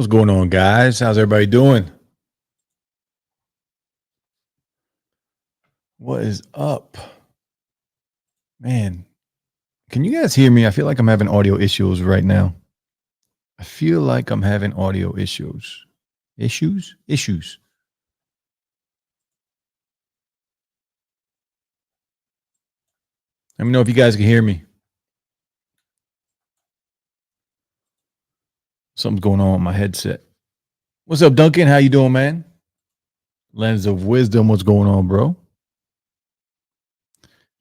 What's going on, guys? How's everybody doing? What is up? Man, can you guys hear me? I feel like I'm having audio issues right now. I feel like I'm having audio issues. Issues. Let me know if you guys can hear me. Something's going on with my headset. What's up, Duncan? How you doing, man? Lens of Wisdom, what's going on, bro?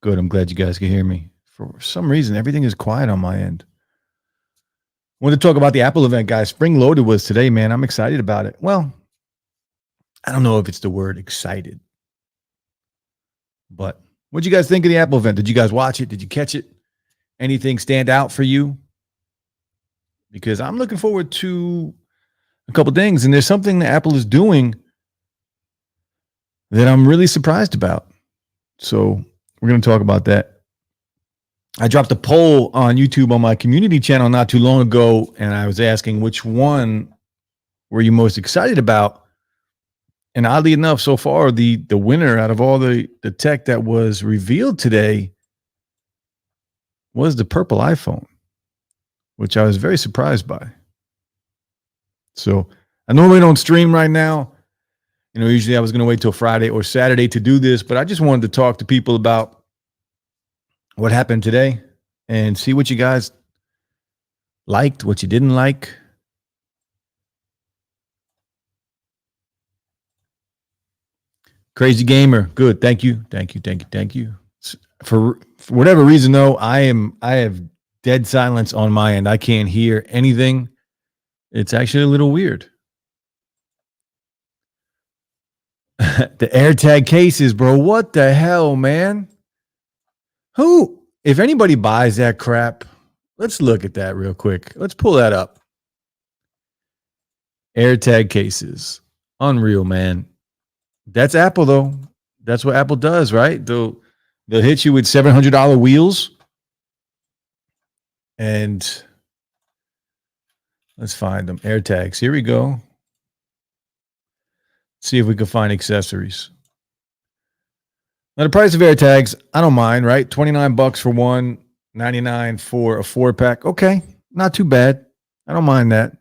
Good. I'm glad you guys can hear me. For some reason, everything is quiet on my end. I wanted to talk about the Apple event, guys. Spring Loaded was today, man. I'm excited about it. Well, I don't know if it's the word excited, but what'd you guys think of the Apple event? Did you guys watch it? Did you catch it? Anything stand out for you? Because I'm looking forward to a couple things, and there's something that Apple is doing that I'm really surprised about. So we're going to talk about that. I dropped a poll on YouTube on my community channel not too long ago, and I was asking which one were you most excited about? And oddly enough, so far, the winner out of all the tech that was revealed today was the purple iPhone, which I was very surprised by. So I normally don't stream right now. Usually I was going to wait till Friday or Saturday to do this, but I just wanted to talk to people about what happened today and see what you guys liked, what you didn't like. Crazy Gamer, good. Thank you. For whatever reason, though, I have dead silence on my end. I can't hear anything. It's actually a little weird. The AirTag cases, bro. What the hell, man? If anybody buys that crap, let's look at that real quick. Let's pull that up. AirTag cases. Unreal, man. That's Apple, though. That's what Apple does, right? They'll hit you with $700 wheels. And let's find them. AirTags. Here we go. See if we can find accessories. Now, the price of AirTags, I don't mind, right? $29 for one, $99 for a 4-pack. Okay, not too bad. I don't mind that.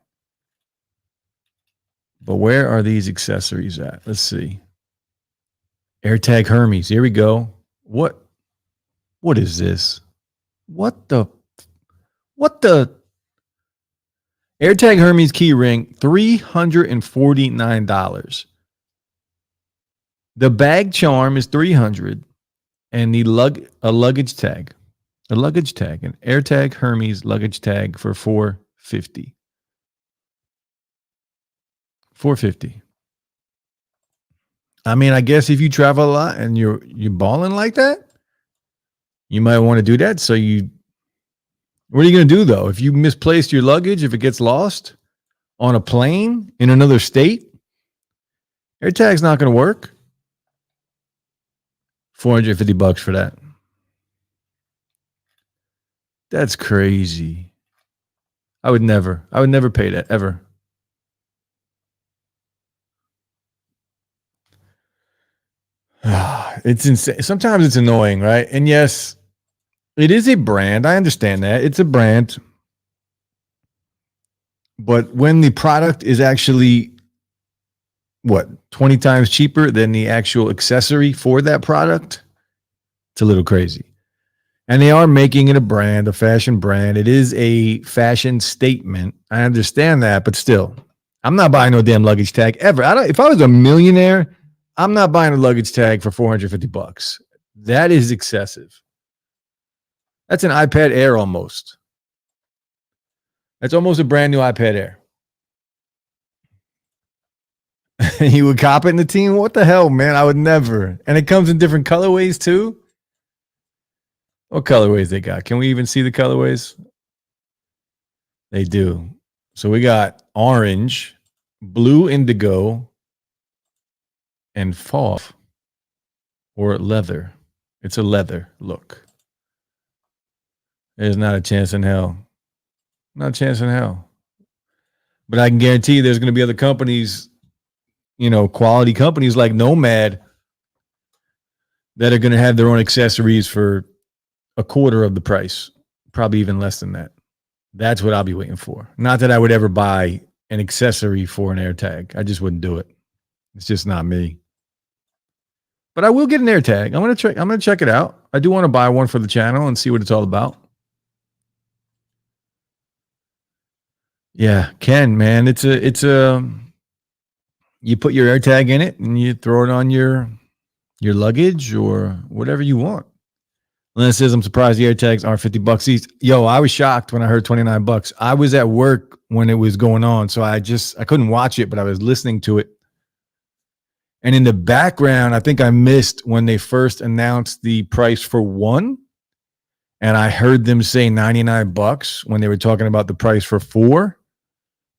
But where are these accessories at? Let's see. AirTag Hermes. Here we go. What is this? What the AirTag Hermes key ring, $349. The bag charm is $300, and a luggage tag, an AirTag Hermes luggage tag for $450. $450. I mean, I guess if you travel a lot and you're balling like that, you might want to do that. So what are you going to do though? If you misplaced your luggage, if it gets lost on a plane in another state, AirTag's not going to work. $450 for that. That's crazy. I would never pay that ever. It's insane. Sometimes it's annoying, right? And yes, it is a brand. I understand that. It's a brand. But when the product is actually 20 times cheaper than the actual accessory for that product, it's a little crazy. And they are making it a brand, a fashion brand. It is a fashion statement. I understand that, but still, I'm not buying no damn luggage tag ever. If I was a millionaire, I'm not buying a luggage tag for $450. That is excessive. That's an iPad Air almost. That's almost a brand new iPad Air. You would cop it in the team? What the hell, man? I would never. And it comes in different colorways too. What colorways they got? Can we even see the colorways? They do. So we got orange, blue indigo, and fauve, or leather. It's a leather look. There's not a chance in hell. Not a chance in hell. But I can guarantee you there's going to be other companies, quality companies like Nomad that are going to have their own accessories for a quarter of the price, probably even less than that. That's what I'll be waiting for. Not that I would ever buy an accessory for an AirTag. I just wouldn't do it. It's just not me. But I will get an AirTag. I'm gonna check it out. I do want to buy one for the channel and see what it's all about. Yeah, Ken, man, it's a you put your AirTag in it and you throw it on your luggage or whatever you want. Lynn says, I'm surprised the AirTags aren't $50 each. Yo, I was shocked when I heard $29. I was at work when it was going on, so I couldn't watch it, but I was listening to it. And in the background, I think I missed when they first announced the price for one. And I heard them say $99 when they were talking about the price for four.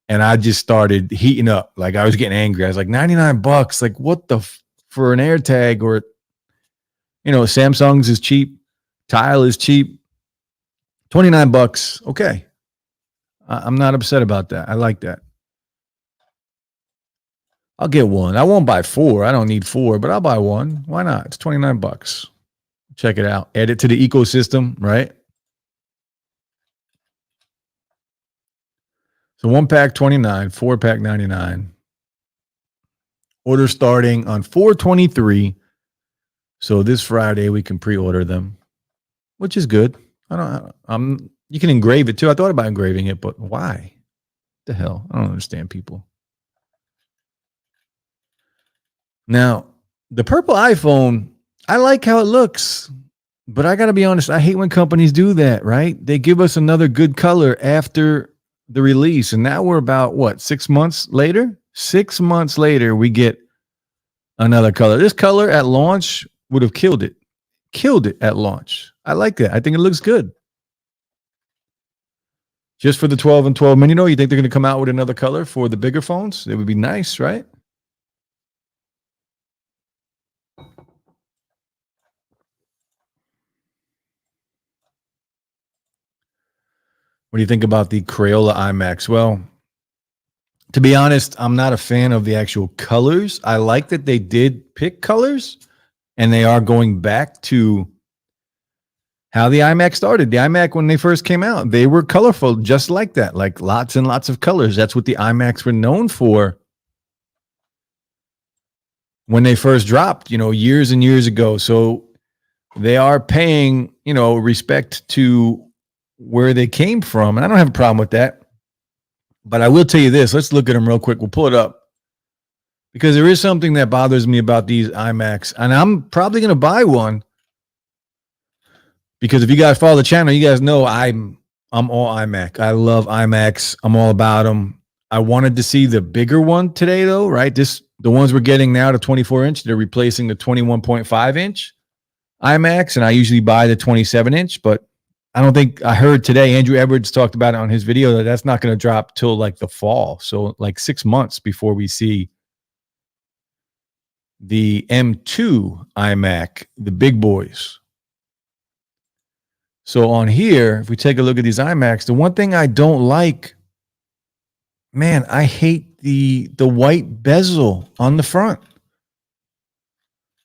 And I just started heating up. Like I was getting angry. I was like, $99. Like what for an AirTag? Or, Samsung's is cheap. Tile is cheap. $29. Okay. I'm not upset about that. I like that. I'll get one. I won't buy four. I don't need four, but I'll buy one. Why not? It's $29. Check it out. Add it to the ecosystem, right? So 1-pack $29, 4-pack $99. Order starting on 4/23. So this Friday we can pre-order them, which is good. You can engrave it too. I thought about engraving it, but why? The hell? I don't understand people. Now, the purple iPhone, I like how it looks, but I got to be honest, I hate when companies do that, right? They give us another good color after the release, and now we're about, 6 months later? 6 months later, we get another color. This color at launch would have killed it. Killed it at launch. I like that. I think it looks good. Just for the 12 and 12 mini, you think they're going to come out with another color for the bigger phones? It would be nice, right? What do you think about the Crayola iMacs? Well, to be honest, I'm not a fan of the actual colors. I like that they did pick colors, and they are going back to how the iMac started. The iMac, when they first came out, they were colorful, just like that, like lots and lots of colors. That's what the iMacs were known for when they first dropped, years and years ago. So they are paying, respect to where they came from. And I don't have a problem with that. But I will tell you this. Let's look at them real quick. We'll pull it up. Because there is something that bothers me about these iMacs. And I'm probably going to buy one. Because if you guys follow the channel, you guys know I'm all iMac. I love iMacs. I'm all about them. I wanted to see the bigger one today, though, right? The ones we're getting now, the 24-inch, they're replacing the 21.5-inch iMacs, and I usually buy the 27-inch, but I don't think I heard today, Andrew Edwards talked about it on his video, that's not going to drop till like the fall. So like 6 months before we see the M2 iMac, the big boys. So on here, if we take a look at these iMacs, the one thing I don't like, man, I hate the white bezel on the front.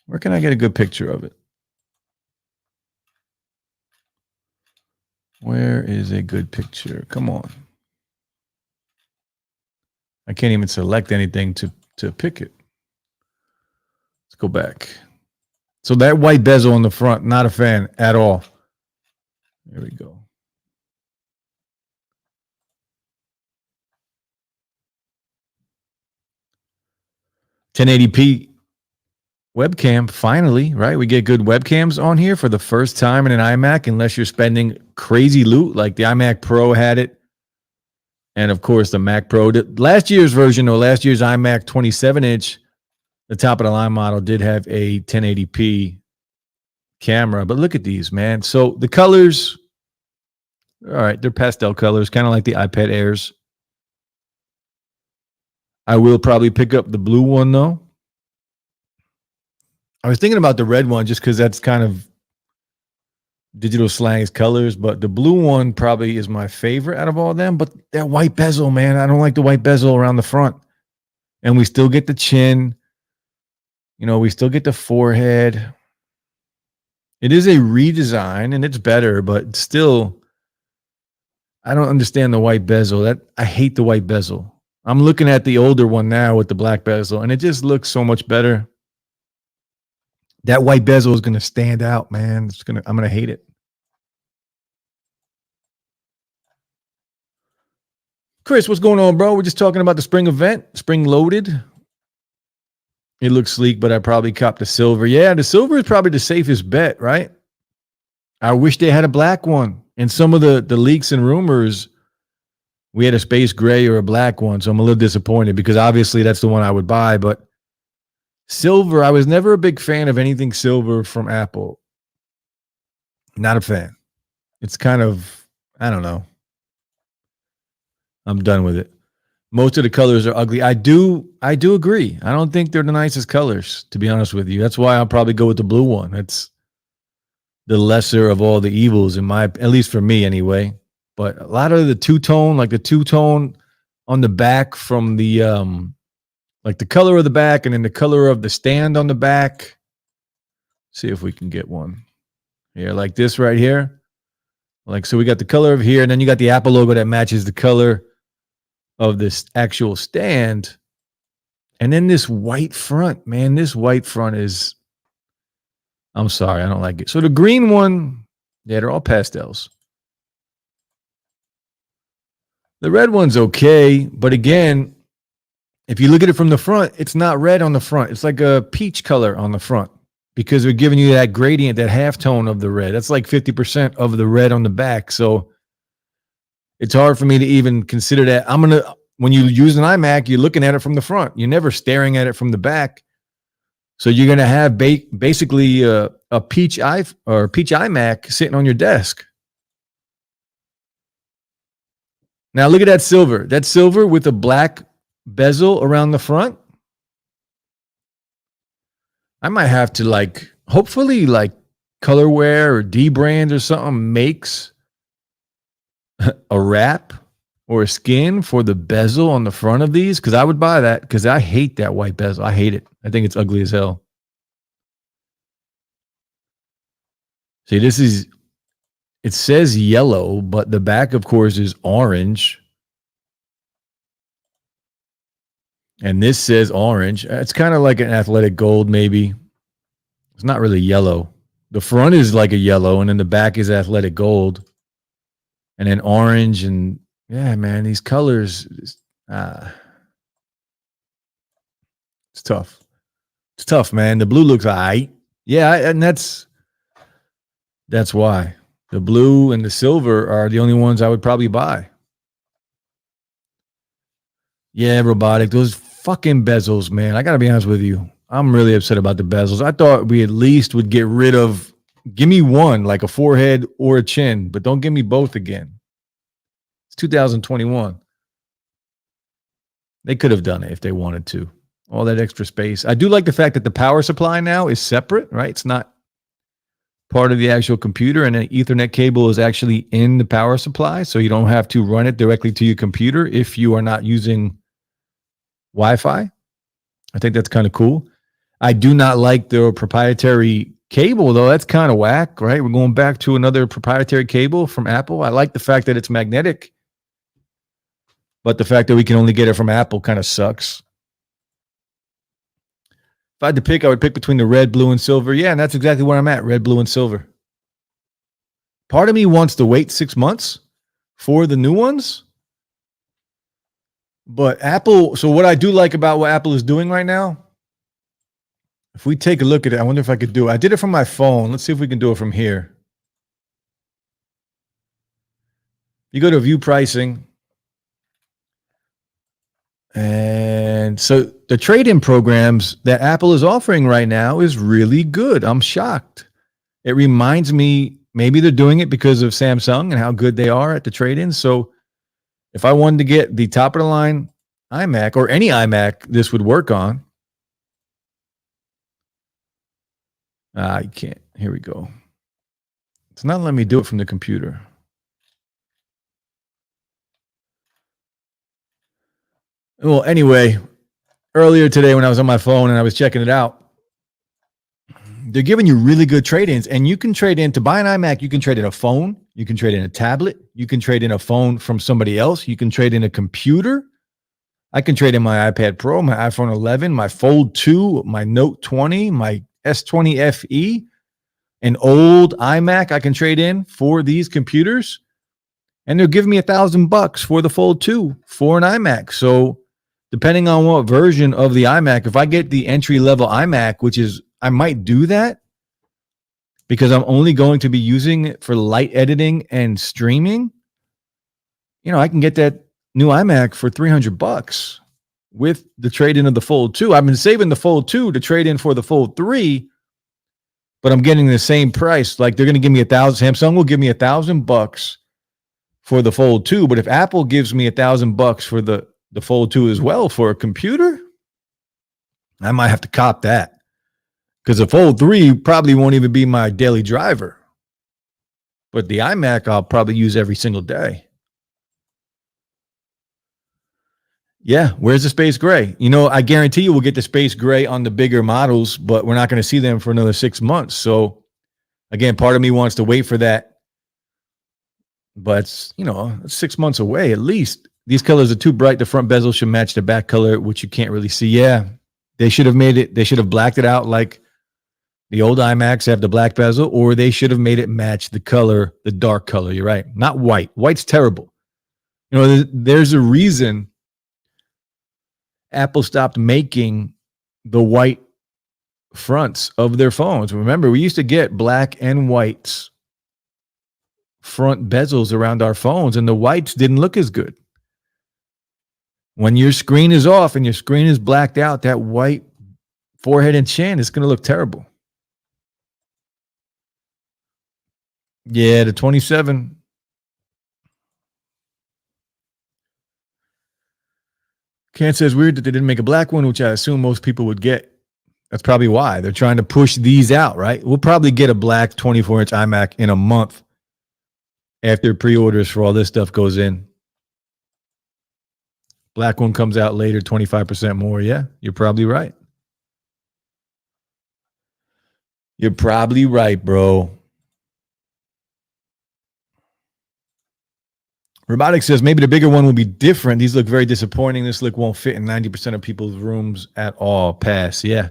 Where can I get a good picture of it? Where is a good picture? Come on. I can't even select anything to pick it. Let's go back. So that white bezel on the front, not a fan at all. There we go. $1080p webcam, finally, right? We get good webcams on here for the first time in an iMac, unless you're spending crazy loot, like the iMac Pro had it. And of course, the Mac Pro. Last year's version, or last year's iMac 27-inch, the top of the line model did have a 1080p camera. But look at these, man. So the colors, all right, they're pastel colors, kind of like the iPad Airs. I will probably pick up the blue one, though. I was thinking about the red one just because that's kind of digital slangs colors, but the blue one probably is my favorite out of all of them. But that white bezel, man, I don't like the white bezel around the front. And we still get the chin. We still get the forehead. It is a redesign and it's better, but still, I don't understand the white bezel. I hate the white bezel. I'm looking at the older one now with the black bezel, and it just looks so much better. That white bezel is going to stand out, man. I'm going to hate it. Chris, what's going on, bro? We're just talking about the spring event, spring loaded. It looks sleek, but I probably copped the silver. Yeah, the silver is probably the safest bet, right? I wish they had a black one. And some of the leaks and rumors, we had a space gray or a black one. So I'm a little disappointed because obviously that's the one I would buy. But silver, I was never a big fan of anything silver from Apple. Not a fan. It's kind of, I don't know. I'm done with it. Most of the colors are ugly. I do agree. I don't think they're the nicest colors, to be honest with you. That's why I'll probably go with the blue one. That's the lesser of all the evils at least for me anyway. But a lot of the two-tone, like the two-tone on the back from the like the color of the back and then the color of the stand on the back. See if we can get one. Here, like this right here. Like, so we got the color of here, and then you got the Apple logo that matches the color of this actual stand. And then this white front, man, this white front is, I'm sorry, I don't like it. So the green one, yeah, they're all pastels. The red one's okay, but again, if you look at it from the front, it's not red on the front. It's like a peach color on the front because they're giving you that gradient, that halftone of the red. That's like 50% of the red on the back. So it's hard for me to even consider that. When you use an iMac, you're looking at it from the front. You're never staring at it from the back. So you're going to have basically a peach iMac sitting on your desk. Now look at that silver. That silver with a black bezel around the front. I might have to hopefully Colorware or D-Brand or something makes a wrap or a skin for the bezel on the front of these, because I would buy that because I hate that white bezel. I hate it. I think it's ugly as hell. See, it says yellow, but the back, of course, is orange. And this says orange. It's kind of like an athletic gold, maybe. It's not really yellow. The front is like a yellow, and then the back is athletic gold. And then orange, and yeah, man, these colors, it's tough. It's tough, man. The blue looks all right. Yeah, and that's why. The blue and the silver are the only ones I would probably buy. Yeah, robotic. Those fucking bezels, man. I got to be honest with you. I'm really upset about the bezels. I thought we at least would get rid of, give me one, like a forehead or a chin, but don't give me both again. It's 2021. They could have done it if they wanted to. All that extra space. I do like the fact that the power supply now is separate, right? It's not part of the actual computer, and an Ethernet cable is actually in the power supply, so you don't have to run it directly to your computer if you are not using Wi-Fi. I think that's kind of cool. I do not like the proprietary cable, though. That's kind of whack, right? We're going back to another proprietary cable from Apple. I like the fact that it's magnetic, but the fact that we can only get it from Apple kind of sucks. If I had to pick, I would pick between the red, blue, and silver. Yeah, and that's exactly where I'm at, red, blue, and silver. Part of me wants to wait 6 months for the new ones. But Apple, so what I do like about what Apple is doing right now, if we take a look at it, I wonder if I could do it. I did it from my phone. Let's see if we can do it from here. You go to view pricing. And so the trade-in programs that Apple is offering right now is really good. I'm shocked. It reminds me, maybe they're doing it because of Samsung and how good they are at the trade-in. So if I wanted to get the top of the line iMac or any iMac this would work on. You can't. Here we go. It's not letting me do it from the computer. Well, anyway, earlier today when I was on my phone and I was checking it out, they're giving you really good trade-ins, and you can trade in to buy an iMac. You can trade in a phone. You can trade in a tablet. You can trade in a phone from somebody else. You can trade in a computer. I can trade in my iPad Pro, my iPhone 11, my Fold 2, my Note 20, my S20 FE, an old iMac I can trade in for these computers. And they're giving me $1,000 for the Fold 2 for an iMac. So depending on what version of the iMac, if I get the entry-level iMac, which is, I might do that because I'm only going to be using it for light editing and streaming. You know, I can get that new iMac for $300 with the trade-in of the Fold 2. I've been saving the Fold 2 to trade in for the Fold 3, but I'm getting the same price. Like they're going to give me Samsung will give me $1,000 for the Fold 2, but if Apple gives me $1,000 for the Fold 2 as well for a computer, I might have to cop that. Because the Fold 3 probably won't even be my daily driver. But the iMac I'll probably use every single day. Yeah, where's the space gray? You know, I guarantee you we'll get the space gray on the bigger models, but we're not going to see them for another 6 months. So, again, part of me wants to wait for that. But, it's 6 months away at least. These colors are too bright. The front bezel should match the back color, which you can't really see. Yeah, they should have blacked it out like the old iMacs have the black bezel, or they should have made it match the color, the dark color. You're right. Not white. White's terrible. You know, there's a reason Apple stopped making the white fronts of their phones. Remember, we used to get black and whites front bezels around our phones, and the whites didn't look as good. When your screen is off and your screen is blacked out, that white forehead and chin is going to look terrible. Yeah, the 27. Ken says weird that they didn't make a black one, which I assume most people would get. That's probably why. They're trying to push these out, right? We'll probably get a black 24-inch iMac in a month after pre-orders for all this stuff goes in. Black one comes out later, 25% more. Yeah, you're probably right. You're probably right, bro. Robotic says maybe the bigger one will be different. These look very disappointing. This look won't fit in 90% of people's rooms at all. Pass. Yeah.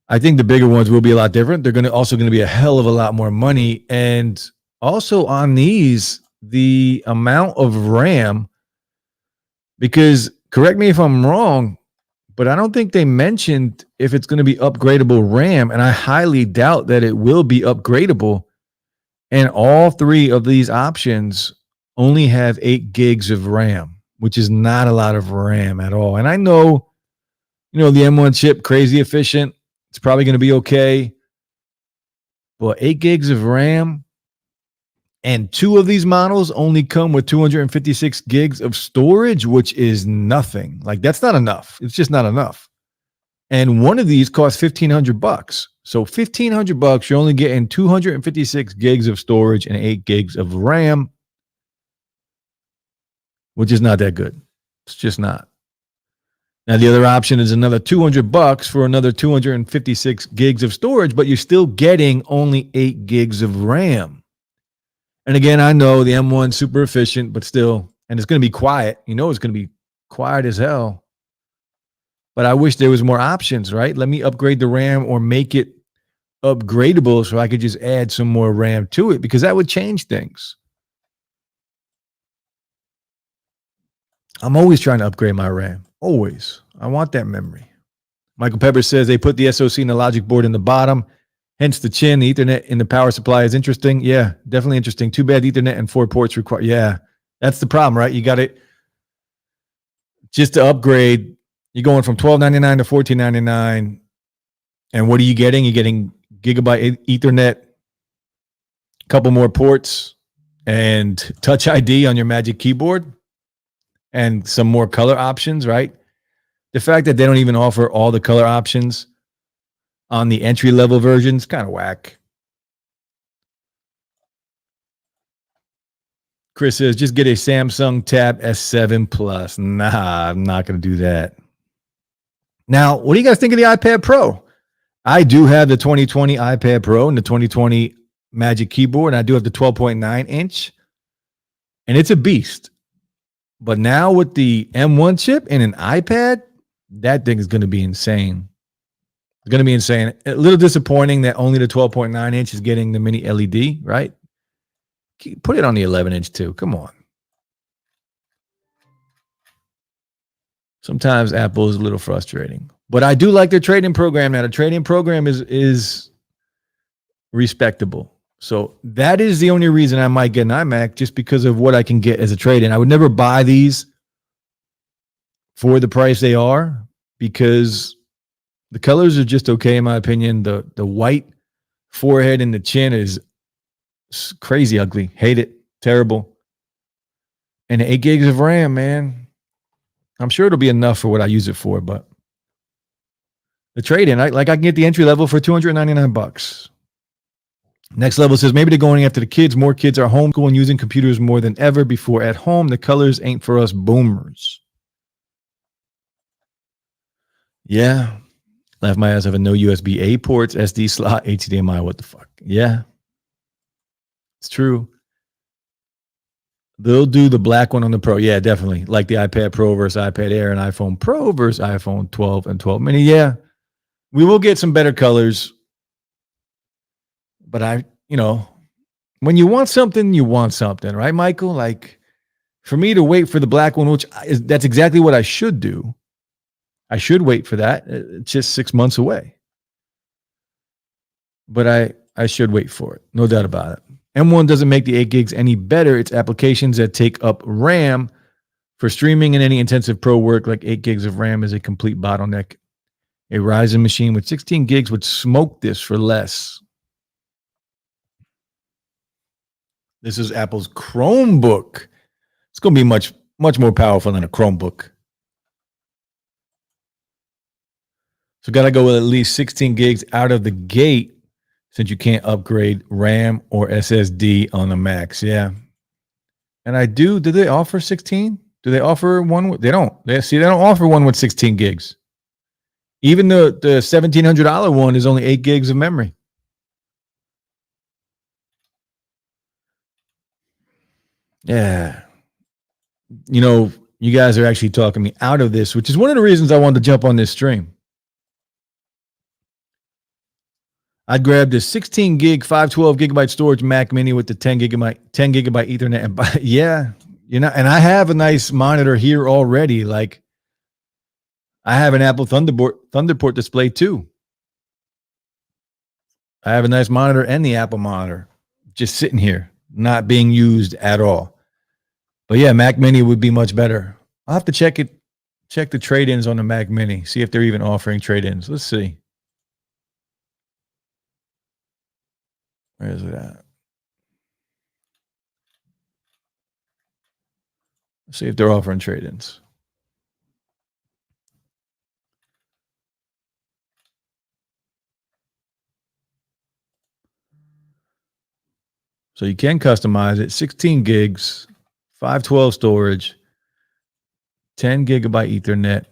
I think the bigger ones will be a lot different. They're also going to be a hell of a lot more money. And also on these, the amount of RAM, because correct me if I'm wrong, but I don't think they mentioned if it's going to be upgradable RAM. And I highly doubt that it will be upgradable. And all three of these options only have 8 gigs of RAM, which is not a lot of RAM at all. And I know, the M1 chip, crazy efficient. It's probably going to be okay. But 8 gigs of RAM, and 2 of these models only come with 256 gigs of storage, which is nothing. Like, that's not enough. It's just not enough. And one of these costs $1,500. So $1,500, you're only getting 256 gigs of storage and 8 gigs of RAM, which is not that good. It's just not. Now, the other option is another $200 for another 256 gigs of storage, but you're still getting only 8 gigs of RAM. And again, I know the M1 super efficient, but still, and it's going to be quiet. It's going to be quiet as hell. But I wish there was more options, right? Let me upgrade the RAM or make it upgradable so I could just add some more RAM to it, because that would change things. I'm always trying to upgrade my RAM. Always. I want that memory. Michael Pepper says they put the SoC and the logic board in the bottom, hence the chin. The Ethernet in the power supply is interesting. Yeah, definitely interesting. Too bad Ethernet and 4 ports require. Yeah, that's the problem, right? You got it. Just to upgrade, you're going from $12.99 to $14.99. And what are you getting? You're getting gigabyte Ethernet, a couple more ports, and Touch ID on your Magic Keyboard, and some more color options, right? The fact that they don't even offer all the color options on the entry-level versions, kind of whack. Chris says, just get a Samsung Tab S7 Plus. Nah, I'm not going to do that. Now, what do you guys think of the iPad Pro? I do have the 2020 iPad Pro and the 2020 Magic Keyboard, and I do have the 12.9 inch, and it's a beast. But now with the M1 chip and an iPad, that thing is going to be insane. It's going to be insane. A little disappointing that only the 12.9 inch is getting the mini LED, right? Put it on the 11 inch too. Come on. Sometimes Apple is a little frustrating, but I do like their trading program. Now the trading program is respectable. So that is the only reason I might get an iMac, just because of what I can get as a trade-in. I would never buy these for the price they are, because the colors are just okay in my opinion. The white forehead and the chin is crazy ugly. Hate it. Terrible. And 8 gigs of RAM, man. I'm sure it'll be enough for what I use it for, but the trade-in, I can get the entry level for $299. Next level says, maybe they're going after the kids. More kids are homeschooling, using computers more than ever before at home. The colors ain't for us boomers. Yeah. Laugh my ass off. No USB-A ports, SD slot, HDMI. What the fuck? Yeah. It's true. They'll do the black one on the Pro. Yeah, definitely. Like the iPad Pro versus iPad Air and iPhone Pro versus iPhone 12 and 12 mini. Yeah. We will get some better colors. But when you want something, you want something, right, Michael? Like, for me to wait for the black one, that's exactly what I should do. I should wait for that. It's just 6 months away. But I should wait for it. No doubt about it. M1 doesn't make the 8 gigs any better. It's applications that take up RAM for streaming and any intensive pro work. Like 8 gigs of RAM is a complete bottleneck. A Ryzen machine with 16 gigs would smoke this for less. This is Apple's Chromebook. It's going to be much, much more powerful than a Chromebook. So got to go with at least 16 gigs out of the gate, since you can't upgrade RAM or SSD on the Macs. Yeah. And do they offer 16? Do they offer one? They don't. They don't offer one with 16 gigs. Even the $1,700 one is only 8 gigs of memory. Yeah. You guys are actually talking me out of this, which is one of the reasons I wanted to jump on this stream. I'd grab the 16 gig, 512 gigabyte storage Mac Mini with the 10 gigabyte Ethernet. And yeah, and I have a nice monitor here already. Like, I have an Apple Thunderport display too. I have a nice monitor and the Apple monitor just sitting here, not being used at all. But yeah, Mac Mini would be much better. I'll have to check the trade-ins on the Mac Mini, see if they're even offering trade-ins. Let's see. Where is it at? Let's see if they're offering trade-ins. So you can customize it. 16 gigs, 512 storage, 10 gigabyte Ethernet.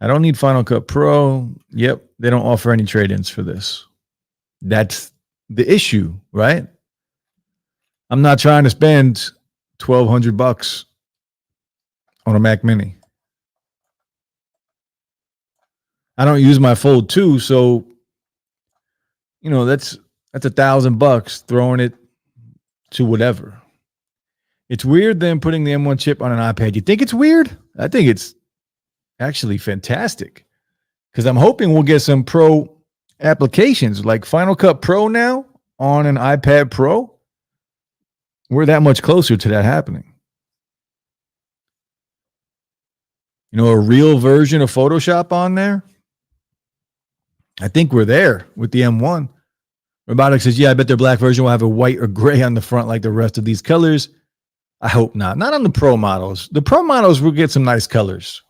I don't need Final Cut Pro. Yep, they don't offer any trade-ins for this. That's the issue, right? I'm not trying to spend $1,200 on a Mac Mini. I don't use my Fold 2, so that's $1,000 throwing it to whatever. It's weird them putting the M1 chip on an iPad. You think it's weird? I think it's actually fantastic, because I'm hoping we'll get some pro applications like Final Cut Pro now on an iPad Pro. We're that much closer to that happening. A real version of Photoshop on there. I think we're there with the M1. Robotic says, yeah, I bet their black version will have a white or gray on the front like the rest of these colors. I hope not. Not on the Pro models. The Pro models will get some nice colors.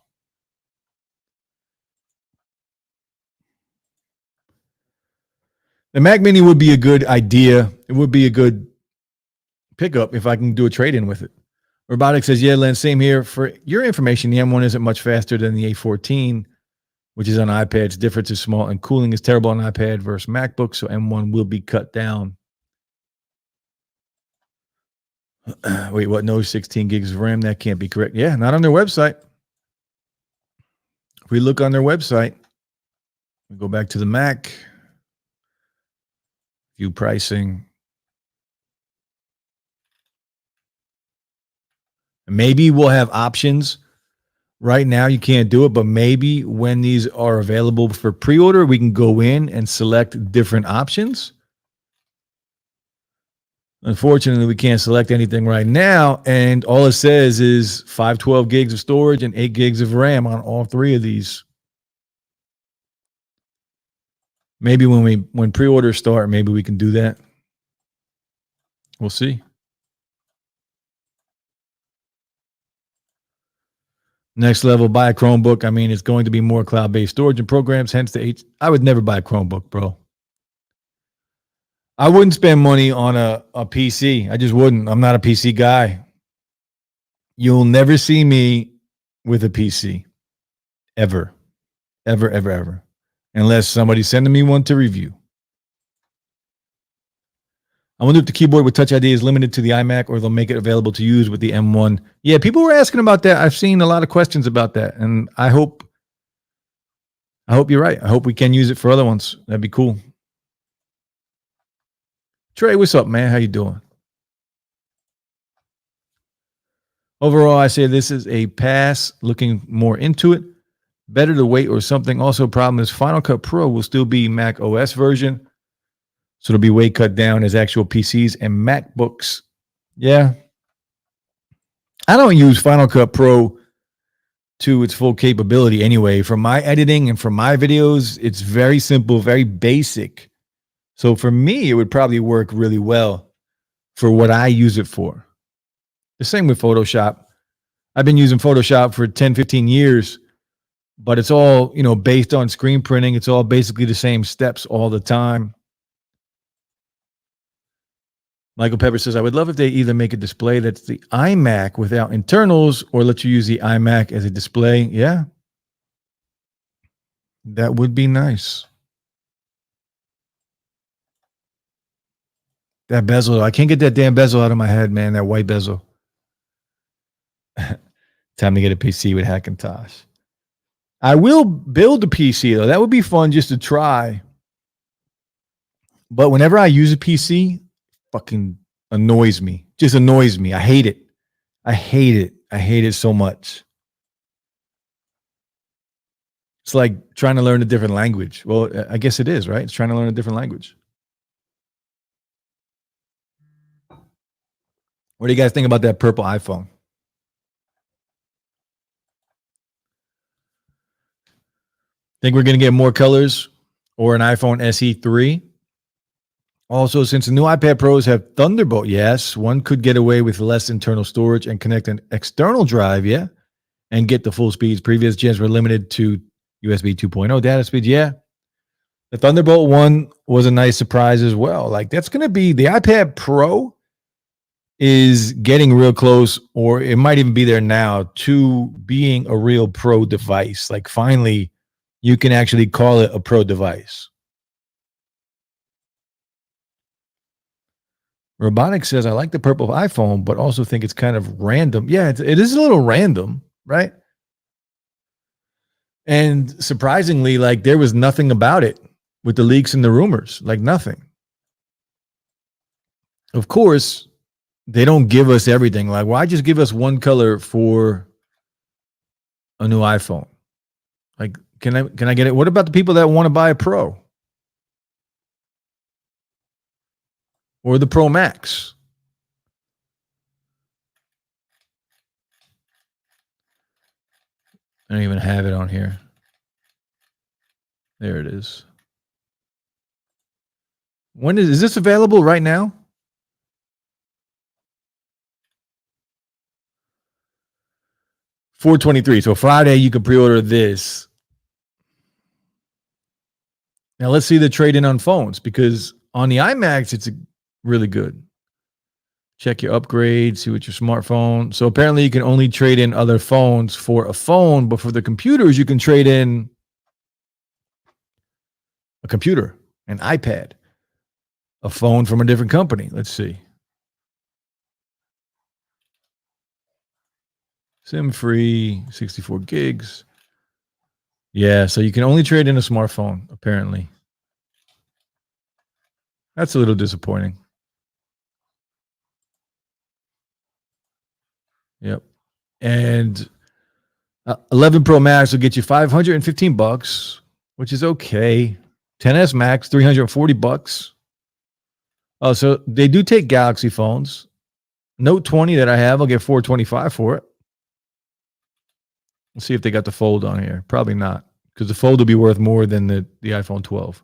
The Mac Mini would be a good idea. It would be a good pickup if I can do a trade-in with it. Robotic says, yeah, Len, same here. For your information, the M1 isn't much faster than the A14, which is on iPads. Difference is small, and cooling is terrible on iPad versus MacBook, so M1 will be cut down. Wait, what? No 16 gigs of RAM? That can't be correct. Yeah, not on their website. If we look on their website, we go back to the Mac, view pricing. Maybe we'll have options. Right now, you can't do it, but maybe when these are available for pre-order, we can go in and select different options. Unfortunately, we can't select anything right now, and all it says is 512 gigs of storage and 8 gigs of RAM on all three of these. Maybe when pre-orders start, maybe we can do that. We'll see. Next level, buy a Chromebook. I mean, it's going to be more cloud-based storage and programs, hence the I would never buy a Chromebook, bro. I wouldn't spend money on a PC. I just wouldn't. I'm not a PC guy. You'll never see me with a PC. Ever. Ever, ever, ever. Unless somebody's sending me one to review. I wonder if the keyboard with Touch ID is limited to the iMac or they'll make it available to use with the M1. Yeah, people were asking about that. I've seen a lot of questions about that, and I hope you're right. I hope we can use it for other ones. That'd be cool. Trey, what's up, man? How you doing? Overall, I say this is a pass. Looking more into it. Better to wait or something. Also, problem is Final Cut Pro will still be Mac OS version. So it'll be way cut down as actual PCs and MacBooks. Yeah. I don't use Final Cut Pro to its full capability anyway. For my editing and for my videos, it's very simple, very basic. So for me, it would probably work really well for what I use it for. The same with Photoshop. I've been using Photoshop for 10, 15 years, but it's all, based on screen printing. It's all basically the same steps all the time. Michael Pepper says, I would love if they either make a display that's the iMac without internals or let you use the iMac as a display. Yeah. That would be nice. That bezel, I can't get that damn bezel out of my head, man. That white bezel. Time to get a PC with Hackintosh. I will build a PC, though. That would be fun just to try. But whenever I use a PC, fucking annoys me. Just annoys me. I hate it. I hate it. I hate it so much. It's like trying to learn a different language. Well, I guess it is, right? It's trying to learn a different language. What do you guys think about that purple iPhone? Think we're going to get more colors or an iPhone SE 3? Also, since the new iPad Pros have Thunderbolt, yes, one could get away with less internal storage and connect an external drive, yeah, and get the full speeds. Previous gens were limited to USB 2.0 data speeds, yeah. The Thunderbolt one was a nice surprise as well. Like, that's going to be the iPad Pro is getting real close, or it might even be there now, to being a real pro device. Like, finally, you can actually call it a pro device. Robotics says, I like the purple iPhone, but also think it's kind of random. Yeah, it is a little random, right? And surprisingly, like, there was nothing about it with the leaks and the rumors, like nothing. Of course, they don't give us everything. Like, why just give us one color for a new iPhone? Like, can I get it? What about the people that want to buy a Pro or the Pro Max? I don't even have it on here. There it is. When is this available right now? $423. So Friday you can pre-order this. Now let's see the trade-in on phones, because on the iMacs it's really good. Check your upgrades, see what your smartphone. So apparently you can only trade in other phones for a phone, but for the computers, you can trade in a computer, an iPad, a phone from a different company. Let's see. SIM free, 64 gigs. Yeah, so you can only trade in a smartphone, apparently. That's a little disappointing. Yep. And 11 Pro Max will get you $515, which is okay. 10s Max, $340. Oh, so they do take Galaxy phones. Note 20 that I have, I'll get $425 for it. Let's see if they got the Fold on here. Probably not, because the Fold will be worth more than the iPhone 12.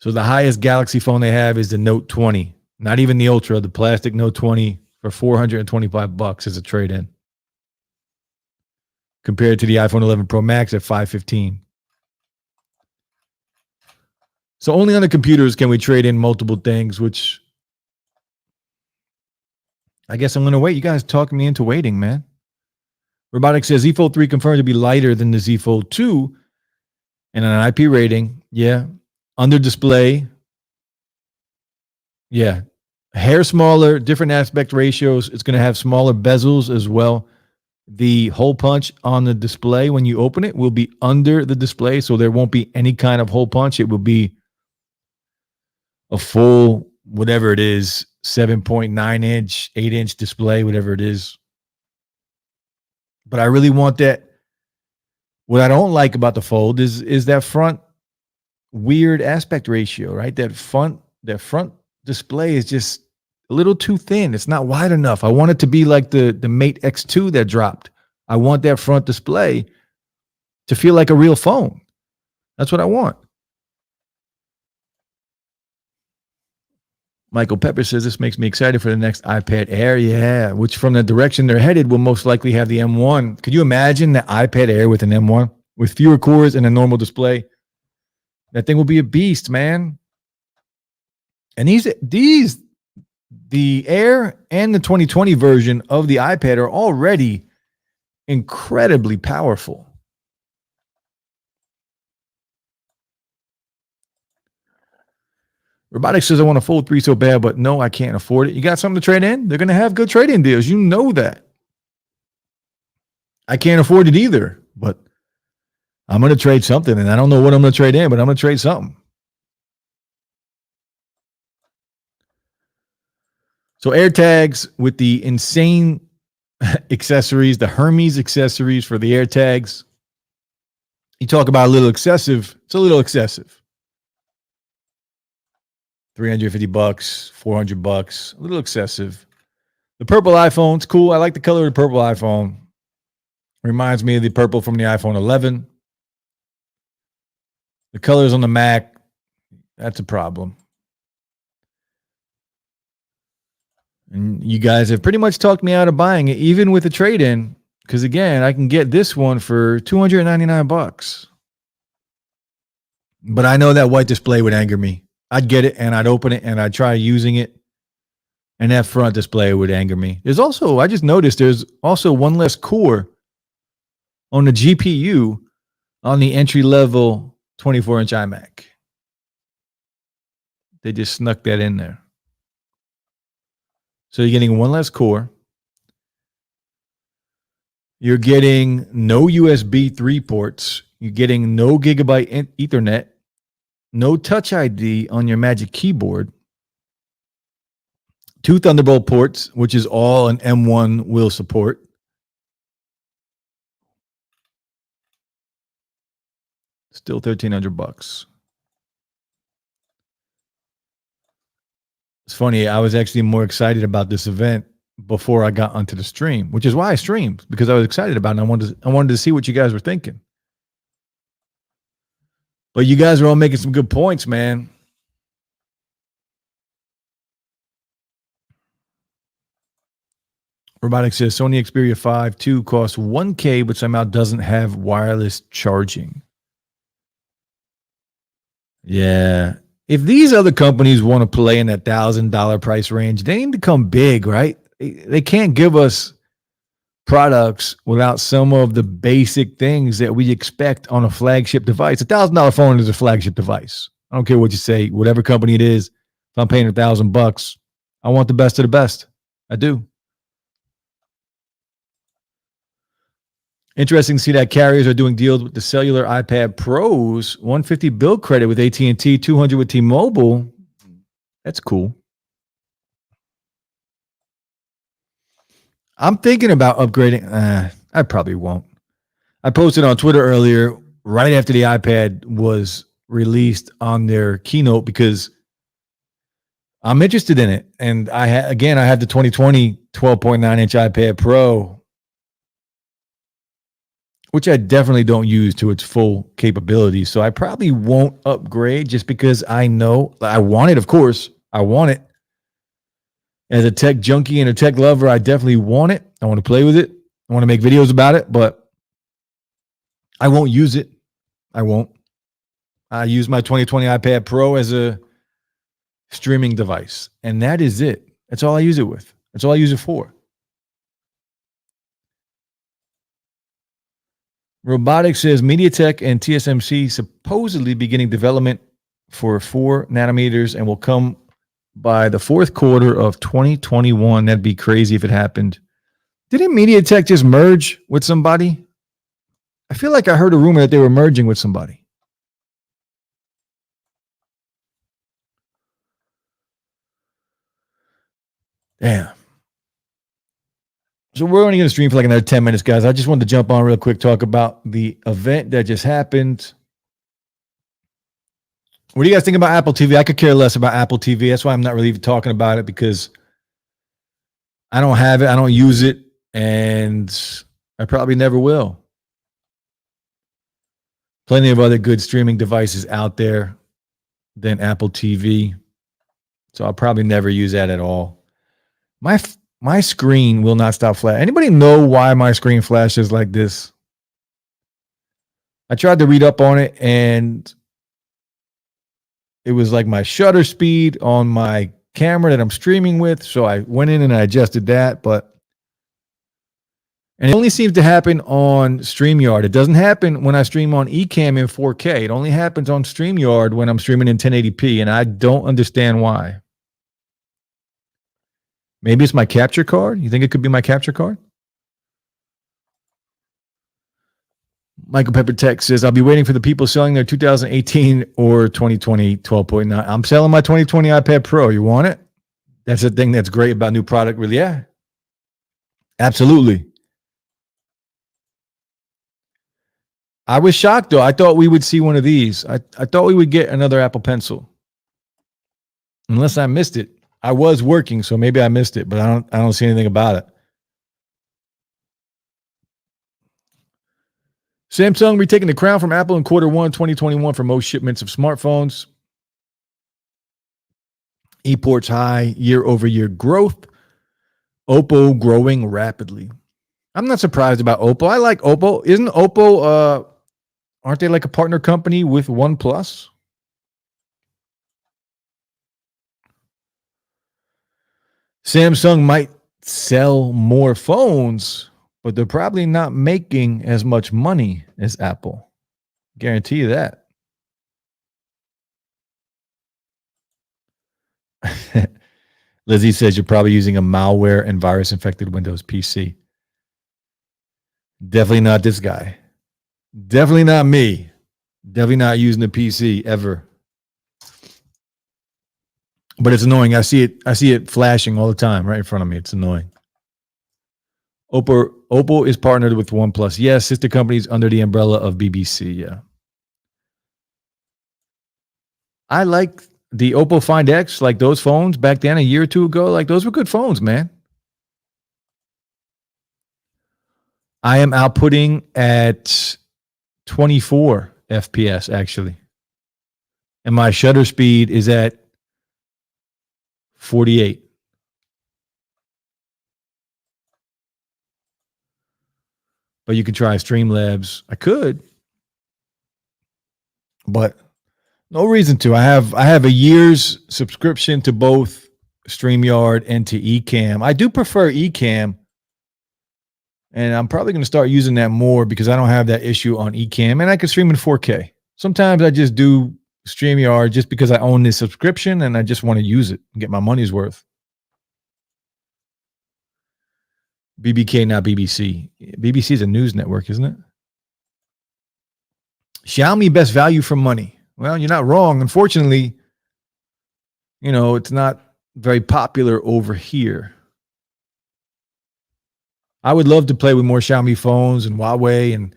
So the highest Galaxy phone they have is the Note 20. Not even the Ultra, the plastic Note 20 for $425 as a trade-in, compared to the iPhone 11 Pro Max at $515. So only on the computers can we trade in multiple things, which I guess I'm going to wait. You guys talking me into waiting, man. Robotics says Z Fold 3 confirmed to be lighter than the Z Fold 2 and an IP rating. Yeah. Under display. Yeah. Hair smaller, different aspect ratios. It's going to have smaller bezels as well. The hole punch on the display when you open it will be under the display, so there won't be any kind of hole punch. It will be a full, whatever it is, 7.9 inch, 8-inch display, whatever it is. But I really want that. What I don't like about the Fold is that front weird aspect ratio, right? That front display is just a little too thin. It's not wide enough. I want it to be like the Mate X2 that dropped. I want that front display to feel like a real phone. That's what I want. Michael Pepper says this makes me excited for the next iPad Air. Yeah, which from the direction they're headed will most likely have the M1. Could you imagine the iPad Air with an M1 with fewer cores and a normal display? That thing will be a beast, man. And the Air and the 2020 version of the iPad are already incredibly powerful. Robotics says I want a Fold 3 so bad, but no, I can't afford it. You got something to trade in? They're going to have good trade-in deals. You know that. I can't afford it either, but I'm going to trade something, and I don't know what I'm going to trade in, but I'm going to trade something. So AirTags with the insane accessories, the Hermes accessories for the AirTags. You talk about a little excessive. It's a little excessive. $350, $400, a little excessive. The purple iPhone's cool. I like the color of the purple iPhone. Reminds me of the purple from the iPhone 11. The colors on the Mac, that's a problem. And you guys have pretty much talked me out of buying it, even with the trade-in, because again, I can get this one for $299. But I know that white display would anger me. I'd get it and I'd open it and I'd try using it, and that front display would anger me. I just noticed there's also one less core on the GPU on the entry-level 24-inch iMac. They just snuck that in there. So you're getting one less core. You're getting no USB 3 ports. You're getting no Gigabyte Ethernet. No Touch ID on your Magic Keyboard. 2 Thunderbolt ports, which is all an M1 will support. Still $1,300. It's funny. I was actually more excited about this event before I got onto the stream, which is why I streamed, because I was excited about it. And I wanted to see what you guys were thinking. But you guys are all making some good points, man. Robotics says Sony Xperia 5 II costs $1,000, but somehow doesn't have wireless charging. Yeah. if these other companies want to play in that $1,000 price range, they need to come big, right? They can't give us products without some of the basic things that we expect on a flagship device. $1,000 phone is a flagship device. I don't care what you say, whatever company it is. If I'm paying $1,000, I want the best of the best. I do. Interesting to see that carriers are doing deals with the cellular iPad Pros, 150 bill credit with AT&T, 200 with T-Mobile. That's cool. I'm thinking about upgrading. I probably won't. I posted on Twitter earlier, right after the iPad was released on their keynote, because I'm interested in it. And I had the 2020 12.9-inch iPad Pro, which I definitely don't use to its full capability. So I probably won't upgrade just because I know I want it. Of course, I want it. As a tech junkie and a tech lover, I definitely want it. I want to play with it. I want to make videos about it, but I won't use it. I won't. I use my 2020 iPad Pro as a streaming device, and that is it. That's all I use it with. That's all I use it for. Robotics says MediaTek and TSMC supposedly beginning development for 4 nanometers and will come by the fourth quarter of 2021. That'd be crazy if it happened. Didn't MediaTek just merge with somebody? I feel like I heard a rumor that they were merging with somebody. Damn. So we're only going to stream for like another 10 minutes, guys. I just wanted to jump on real quick, talk about the event that just happened. What do you guys think about Apple TV? I could care less about Apple TV. That's why I'm not really even talking about it, because I don't have it. I don't use it. And I probably never will. Plenty of other good streaming devices out there than Apple TV. So I'll probably never use that at all. My screen will not stop flashing. Anybody know why my screen flashes like this? I tried to read up on it, and it was like my shutter speed on my camera that I'm streaming with. So I went in and I adjusted that, and it only seems to happen on StreamYard. It doesn't happen when I stream on Ecamm in 4K. It only happens on StreamYard when I'm streaming in 1080p, and I don't understand why. Maybe it's my capture card. You think it could be my capture card? Michael Pepper Tech says, I'll be waiting for the people selling their 2018 or 2020 12.9. I'm selling my 2020 iPad Pro. You want it? That's the thing that's great about new product. Really? Yeah. Absolutely. I was shocked, though. I thought we would see one of these. I thought we would get another Apple Pencil. Unless I missed it. I was working, so maybe I missed it, but I don't see anything about it. Samsung retaking the crown from Apple in Q1 2021 for most shipments of smartphones. Eports high year-over-year growth. Oppo growing rapidly. I'm not surprised about Oppo. I like Oppo. Isn't Oppo, aren't they like a partner company with OnePlus? Samsung might sell more phones, but they're probably not making as much money as Apple. Guarantee you that. Lizzie says you're probably using a malware and virus infected Windows PC. Definitely not this guy. Definitely not me. Definitely not using the PC ever. But it's annoying. I see it flashing all the time right in front of me. It's annoying. Oppo is partnered with OnePlus. Yes, sister companies under the umbrella of BBC. Yeah. I like the Oppo Find X, like those phones back then a year or two ago. Like those were good phones, man. I am outputting at 24 FPS actually. And my shutter speed is at 48. But you can try Streamlabs. I could. But No reason to. I have a year's subscription to both StreamYard and to Ecamm. I do prefer Ecamm, and I'm probably going to start using that more because I don't have that issue on Ecamm, and I can stream in 4K. Sometimes I just do StreamYard just because I own this subscription and I just want to use it and get my money's worth. BBK, not BBC. BBC is a news network, isn't it? Xiaomi best value for money. Well, you're not wrong. Unfortunately, it's not very popular over here. I would love to play with more Xiaomi phones and Huawei and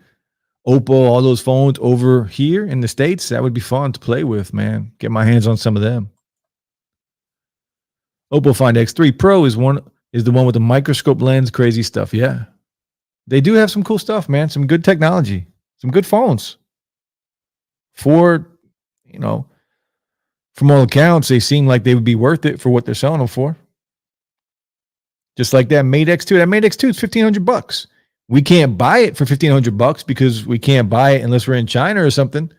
Oppo, all those phones over here in the States. That would be fun to play with, man. Get my hands on some of them. Oppo Find X3 Pro is the one with the microscope lens, crazy stuff. Yeah. They do have some cool stuff, man. Some good technology, some good phones. From all accounts, they seem like they would be worth it for what they're selling them for. Just like that Mate X2. That Mate X2 is $1,500. We can't buy it for $1,500 because we can't buy it unless we're in China or something.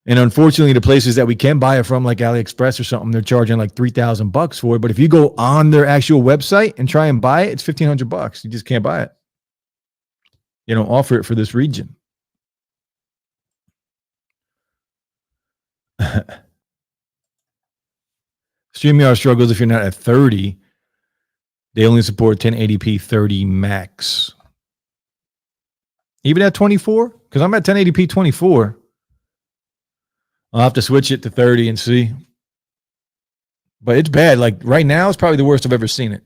And unfortunately, the places that we can buy it from, like AliExpress or something, they're charging like $3,000 for it. But if you go on their actual website and try and buy it, it's $1,500. You just can't buy it. They don't offer it for this region. StreamYard struggles if you're not at 30. They only support 1080p 30 max. Even at 24? Because I'm at 1080p 24. I'll have to switch it to 30 and see. But it's bad. Like right now, it's probably the worst I've ever seen it.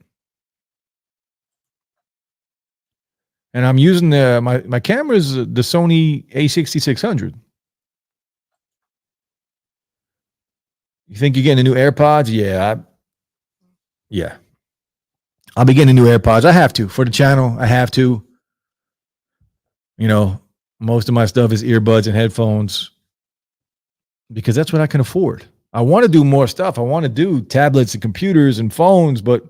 And I'm using my camera is the Sony A6600. You think you're getting the new AirPods? Yeah. I'll be getting the new AirPods. I have to for the channel. I have to. Most of my stuff is earbuds and headphones because that's what I can afford. I want to do more stuff. I want to do tablets and computers and phones, but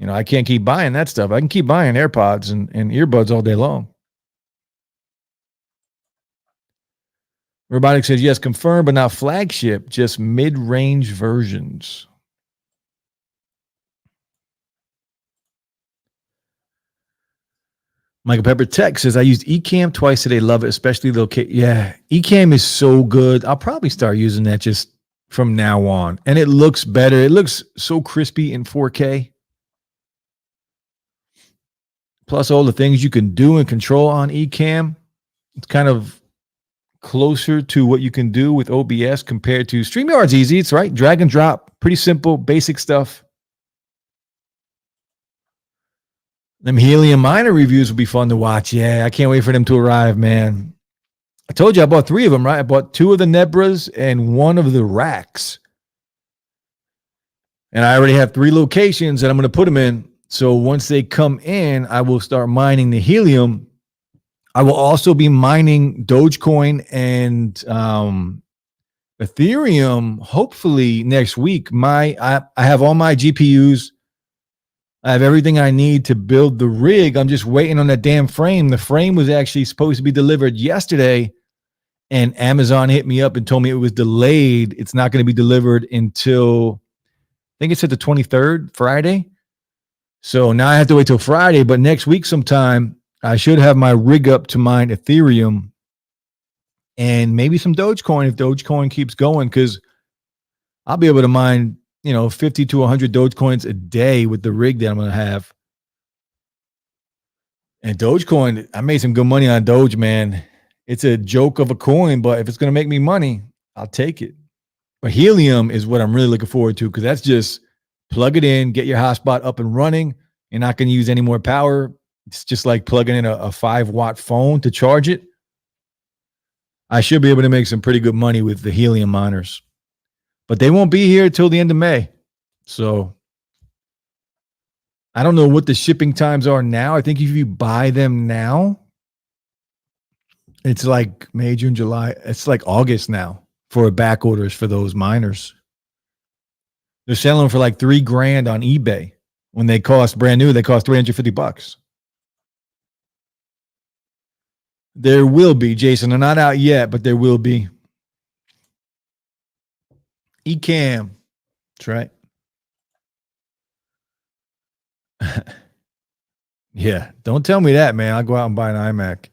I can't keep buying that stuff. I can keep buying AirPods and earbuds all day long. Robotic says, yes, confirmed, but not flagship, just mid-range versions. Michael Pepper Tech says, I used Ecamm twice today. Love it, especially the location. Yeah, Ecamm is so good. I'll probably start using that just from now on. And it looks better. It looks so crispy in 4K. Plus all the things you can do and control on Ecamm. It's kind of closer to what you can do with OBS compared to StreamYard's easy. It's right. Drag and drop. Pretty simple, basic stuff. Them helium miner reviews will be fun to watch. Yeah, I can't wait for them to arrive, man. I told you I bought 3 of them, right? I bought 2 of the Nebras and 1 of the racks. And I already have 3 locations that I'm going to put them in. So once they come in, I will start mining the helium. I will also be mining Dogecoin and Ethereum hopefully next week. I have all my GPUs. I have everything I need to build the rig. I'm just waiting on that damn frame. The frame was actually supposed to be delivered yesterday, and Amazon hit me up and told me it was delayed. It's not going to be delivered until, I think it said the 23rd, Friday. So now I have to wait till Friday, but next week sometime, I should have my rig up to mine Ethereum and maybe some Dogecoin if Dogecoin keeps going, because I'll be able to mine 50 to 100 Dogecoins a day with the rig that I'm going to have. And Dogecoin, I made some good money on Doge, man. It's a joke of a coin, but if it's going to make me money, I'll take it. But helium is what I'm really looking forward to, because that's just plug it in, get your hotspot up and running. You're not going to use any more power. It's just like plugging in a 5-watt phone to charge it. I should be able to make some pretty good money with the helium miners. But they won't be here till the end of May. So I don't know what the shipping times are now. I think if you buy them now, it's like May, June, July. It's like August now for back orders for those miners. They're selling them for like $3,000 on eBay. When they cost brand new, they cost $350. There will be, Jason. They're not out yet, but there will be. Ecamm. That's right. Yeah. Don't tell me that, man. I'll go out and buy an iMac.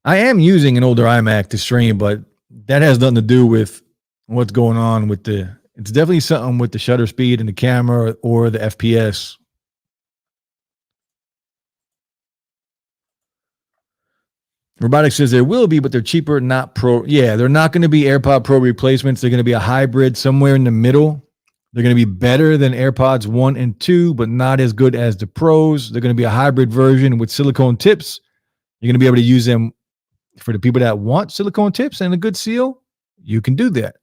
I am using an older iMac to stream, but that has nothing to do with what's going on with it's definitely something with the shutter speed and the camera or the FPS. Robotics says there will be, but they're cheaper, not pro. Yeah, they're not going to be AirPod Pro replacements. They're going to be a hybrid somewhere in the middle. They're going to be better than AirPods 1 and 2, but not as good as the Pros. They're going to be a hybrid version with silicone tips. You're going to be able to use them for the people that want silicone tips and a good seal. You can do that.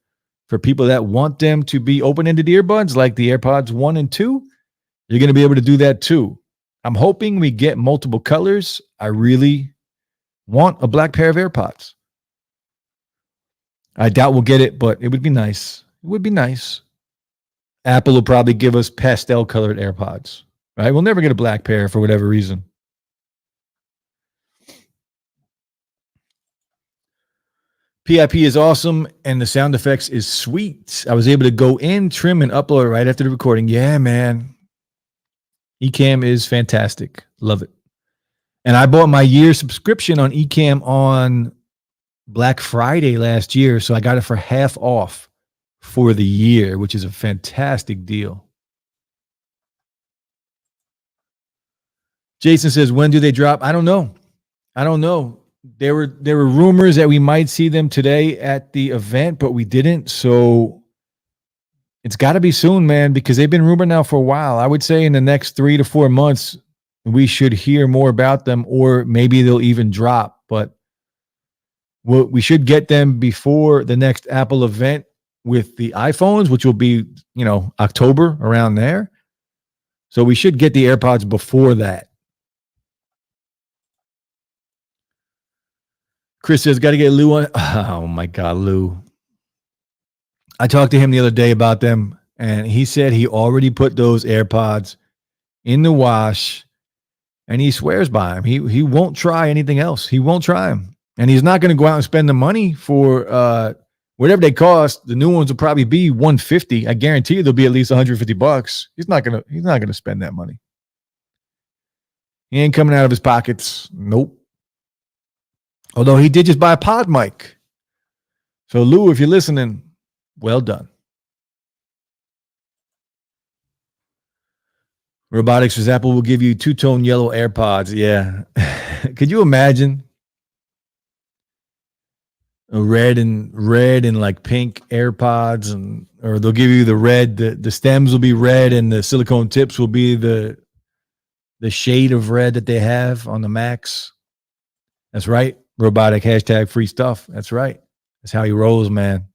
For people that want them to be open-ended earbuds like the AirPods 1 and 2, you're going to be able to do that too. I'm hoping we get multiple colors. I really want a black pair of AirPods. I doubt we'll get it, but it would be nice. It would be nice. Apple will probably give us pastel colored AirPods, right? We'll never get a black pair for whatever reason. PIP is awesome, and the sound effects is sweet. I was able to go in, trim, and upload it right after the recording. Yeah, man. Ecamm is fantastic. Love it. And I bought my year subscription on Ecamm on Black Friday last year, so I got it for half off for the year, which is a fantastic deal. Jason says, when do they drop? I don't know. There were rumors that we might see them today at the event, but we didn't. So it's got to be soon, man, because they've been rumored now for a while. I would say in the next 3 to 4 months, we should hear more about them, or maybe they'll even drop. But we should get them before the next Apple event with the iPhones, which will be, October, around there. So we should get the AirPods before that. Chris says, got to get Lou on. Oh, my God, Lou. I talked to him the other day about them, and he said he already put those AirPods in the wash, and he swears by them. He won't try anything else. He won't try them. And he's not going to go out and spend the money for whatever they cost. The new ones will probably be $150. I guarantee you they'll be at least $150. He's not gonna spend that money. He ain't coming out of his pockets. Nope. Although he did just buy a pod mic. So Lou, if you're listening, well done. Robotics says Apple will give you two-tone yellow AirPods. Yeah. Could you imagine? A red and like pink AirPods, or they'll give you the red, the stems will be red and the silicone tips will be the shade of red that they have on the Macs. That's right. Robotic hashtag free stuff. That's right. That's how he rolls, man.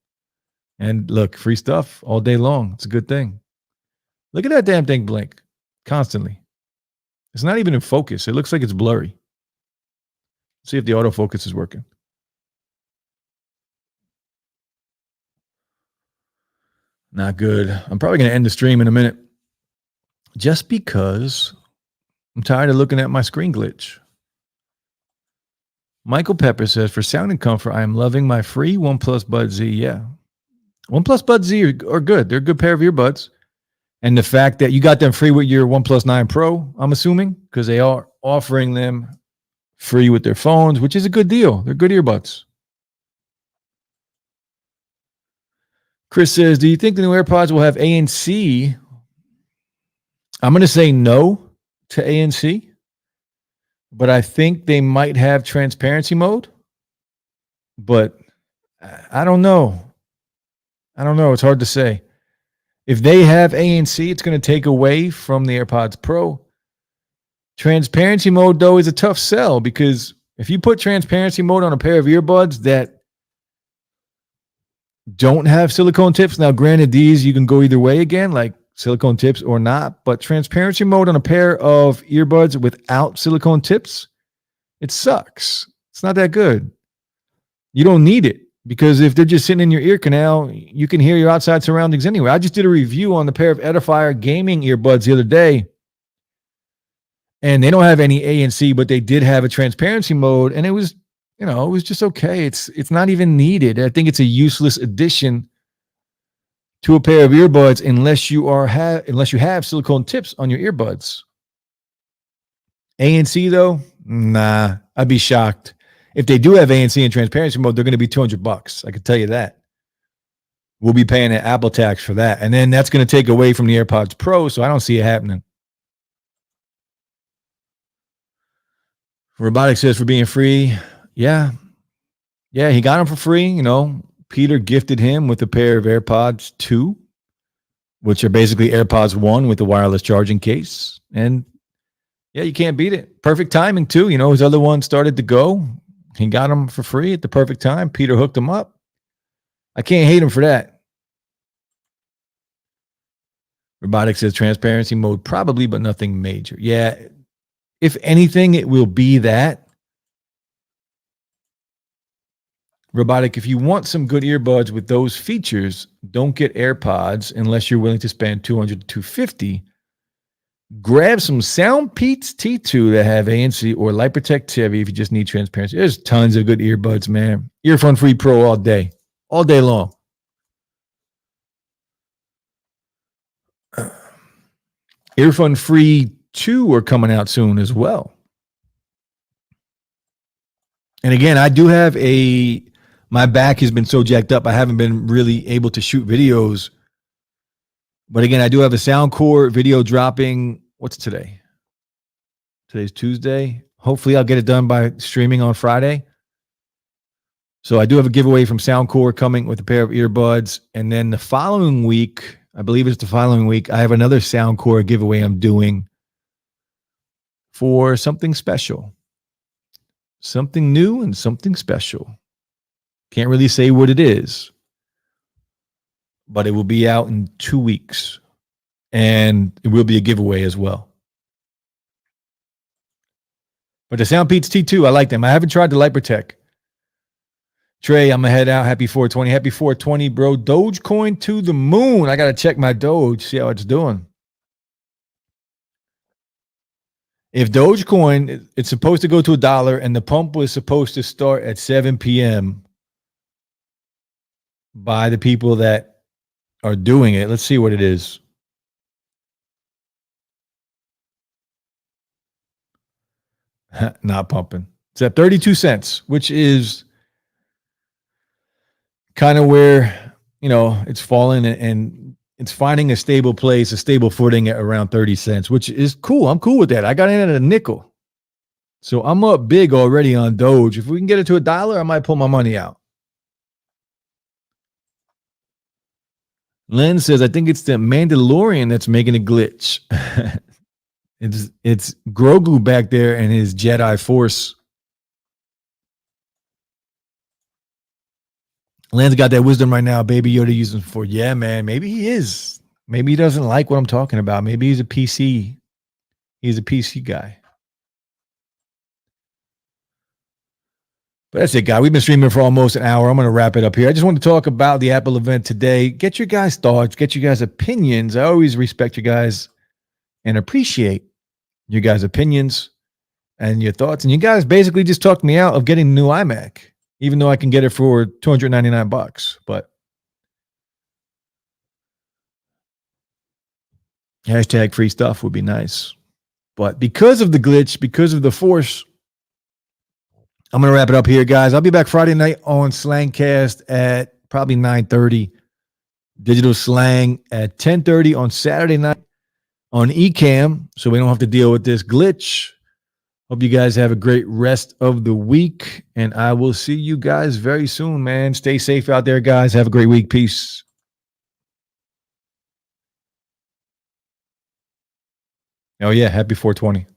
And look, free stuff all day long. It's a good thing. Look at that damn thing blink constantly. It's not even in focus. It looks like it's blurry. Let's see if the autofocus is working. Not good. I'm probably going to end the stream in a minute just because I'm tired of looking at my screen glitch. Michael Pepper says, for sound and comfort, I am loving my free OnePlus Bud Z. Yeah. OnePlus Bud Z are good. They're a good pair of earbuds. And the fact that you got them free with your OnePlus 9 Pro, I'm assuming, because they are offering them free with their phones, which is a good deal. They're good earbuds. Chris says, do you think the new AirPods will have ANC? I'm going to say no to ANC, but I think they might have transparency mode. But I don't know. It's hard to say. If they have ANC, it's going to take away from the AirPods Pro. Transparency mode, though, is a tough sell because if you put transparency mode on a pair of earbuds that don't have silicone tips, now granted, these you can go either way again, like silicone tips or not, but transparency mode on a pair of earbuds without silicone tips, it sucks. It's not that good. You don't need it because if they're just sitting in your ear canal, you can hear your outside surroundings anyway. I just did a review on the pair of Edifier gaming earbuds the other day, and they don't have any ANC, but they did have a transparency mode, and it was, it was just okay. It's not even needed. I think it's a useless addition to a pair of earbuds unless you have silicone tips on your earbuds. ANC though, nah, I'd be shocked. If they do have ANC and transparency mode, they're going to be $200. I can tell you that. We'll be paying an Apple tax for that. And then that's going to take away from the AirPods Pro, so I don't see it happening. Robotic says for being free. Yeah. Yeah, he got them for free. Peter gifted him with a pair of AirPods 2, which are basically AirPods 1 with the wireless charging case. And yeah, you can't beat it. Perfect timing too. His other one started to go. He got them for free at the perfect time. Peter hooked them up. I can't hate him for that. Robotic says transparency mode probably, but nothing major. Yeah, if anything, it will be that. Robotic, if you want some good earbuds with those features, don't get AirPods unless you're willing to spend $200 to $250. Grab some Soundpeats T2 that have ANC or Light Protect Heavy if you just need transparency. There's tons of good earbuds, man. Earphone Free Pro all day long. Earphone Free 2 are coming out soon as well. And again, I do have my back has been so jacked up, I haven't been really able to shoot videos. But again, I do have a Soundcore video dropping. What's today? Today's Tuesday. Hopefully I'll get it done by streaming on Friday. So I do have a giveaway from Soundcore coming with a pair of earbuds. And then the following week, I believe it's the following week, I have another Soundcore giveaway I'm doing for something special. Something new and something special. Can't really say what it is, but it will be out in 2 weeks. And it will be a giveaway as well. But the Soundpeats T2, I like them. I haven't tried the Light Protect. Trey, I'm going to head out. Happy 420. Happy 420, bro. Dogecoin to the moon. I got to check my Doge, see how it's doing. If Dogecoin, it's supposed to go to $1, and the pump was supposed to start at 7 p.m. by the people that are doing it. Let's see what it is. Not pumping. It's at 32 cents, which is kind of where, it's falling and it's finding a stable place, a stable footing at around 30 cents, which is cool. I'm cool with that. I got in at a nickel. So I'm up big already on Doge. If we can get it to $1, I might pull my money out. Len says, I think it's the Mandalorian that's making a glitch. It's Grogu back there and his Jedi Force. Len's got that wisdom right now. Baby Yoda using for. Yeah, man. Maybe he is. Maybe he doesn't like what I'm talking about. Maybe he's a PC. He's a PC guy. But that's it, guy. We've been streaming for almost an hour. I'm going to wrap it up here. I just want to talk about the Apple event today. Get your guys' thoughts. Get your guys' opinions. I always respect you guys and appreciate your guys' opinions and your thoughts. And you guys basically just talked me out of getting the new iMac, even though I can get it for $299. But hashtag free stuff would be nice. But because of the glitch, because of the force, I'm going to wrap it up here, guys. I'll be back Friday night on Slangcast at probably 9:30. Digital Slang at 10:30 on Saturday night on Ecamm, so we don't have to deal with this glitch. Hope you guys have a great rest of the week, and I will see you guys very soon, man. Stay safe out there, guys. Have a great week. Peace. Oh, yeah. Happy 420.